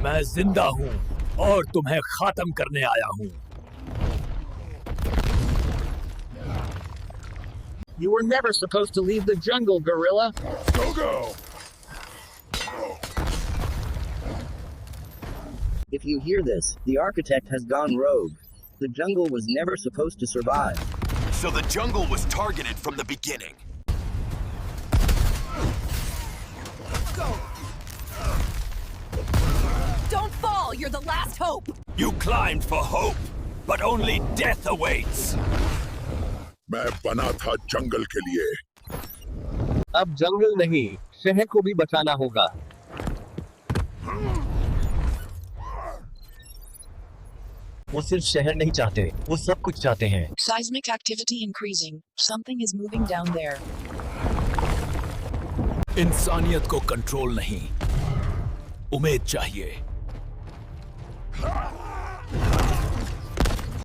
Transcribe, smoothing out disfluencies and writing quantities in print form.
میں زندہ ہوں اور تمہیں ختم کرنے آیا ہوں. You were never supposed to leave the jungle, gorilla. Go! If you hear this, the architect has gone rogue. The jungle was never supposed to survive. So the jungle was targeted from the beginning. Go! Don't fall! You're the last hope! You climbed for hope, but only death awaits. میں بنا تھا جنگل کے لیے. اب جنگل نہیں، شہر کو بھی بچانا ہوگا. وہ صرف شہر نہیں چاہتے، وہ سب کچھ چاہتے ہیں. Seismic activity increasing. Something is moving down there. انسانیت کو کنٹرول نہیں، امید چاہیے.